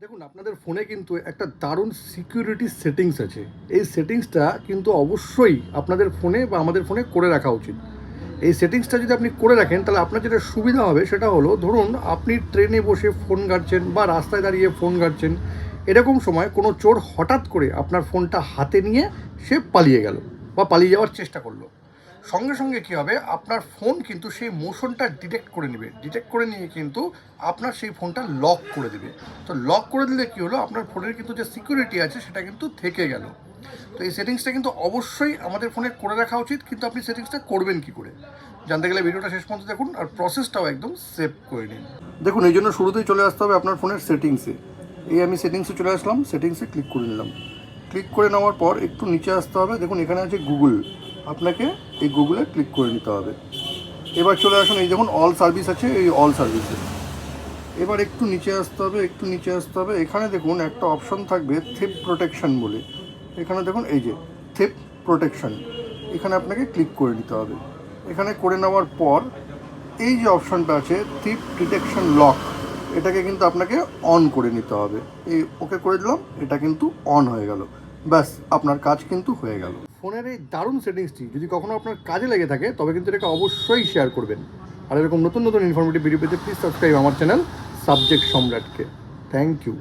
দেখুন, আপনাদের ফোনে কিন্তু একটা দারুণ সিকিউরিটি সেটিংস আছে। এই সেটিংসটা কিন্তু অবশ্যই আপনাদের ফোনে বা আমাদের ফোনে করে রাখা উচিত। এই সেটিংসটা যদি আপনি করে রাখেন, তাহলে আপনার যেটা সুবিধা হবে সেটা হলো, ধরুন আপনি ট্রেনে বসে ফোন ঘাঁটছেন বা রাস্তায় দাঁড়িয়ে ফোন ঘাঁটছেন। এরকম সময় কোনো চোর হঠাৎ করে আপনার ফোনটা হাতে নিয়ে সে পালিয়ে গেল বা পালিয়ে যাওয়ার চেষ্টা করলো। সঙ্গে সঙ্গে কী হবে, আপনার ফোন কিন্তু সেই মোশনটা ডিটেক্ট করে নেবে। ডিটেক্ট করে নিয়ে কিন্তু আপনার সেই ফোনটা লক করে দেবে। তো লক করে দিলে কী হলো, আপনার ফোনের কিন্তু যে সিকিউরিটি আছে সেটা কিন্তু থেকে গেল। তো এই সেটিংসটা কিন্তু অবশ্যই আমাদের ফোনে করে রাখা উচিত। কিন্তু আপনি সেটিংসটা করবেন কী করে জানতে গেলে ভিডিওটা শেষ পর্যন্ত দেখুন, আর প্রসেসটাও একদম সেভ করে নিন। দেখুন, এই জন্য শুরুতেই চলে আসতে হবে আপনার ফোনের সেটিংসে। এই আমি সেটিংসে চলে আসলাম, সেটিংসে ক্লিক করে নিলাম। ক্লিক করে নেওয়ার পর একটু নিচে আসতে হবে। দেখুন, এখানে আছে গুগল। আপনাকে এই গুগলে ক্লিক করে নিতে হবে। এবার চলে আসুন, এই দেখুন অল সার্ভিস আছে, এই অল সার্ভিসে এবার একটু নিচে আসতে হবে, একটু নিচে আসতে হবে। এখানে দেখুন একটা অপশন থাকবে থিপ প্রোটেকশন বলে। এখানে দেখুন এই যে থিপ প্রোটেকশন, এখানে আপনাকে ক্লিক করে নিতে হবে। এখানে করে নেওয়ার পর এই যে অপশনটা আছে থিপ ডিটেকশন লক, এটাকে কিন্তু আপনাকে অন করে নিতে হবে। এই ওকে করে দিলাম, এটা কিন্তু অন হয়ে গেল। ব্যাস, আপনার কাজ কিন্তু হয়ে গেল। ফোনের এই দারুণ সেটিংসটি যদি কখনো আপনার কাজে লেগে থাকে, তবে কিন্তু এটাকে অবশ্যই শেয়ার করবেন। আর এরকম নতুন নতুন ইনফরমেটিভ ভিডিও পেতে প্লিজ সাবস্ক্রাইব আমার চ্যানেল সাবজেক্ট সম্রাটকে। Thank you.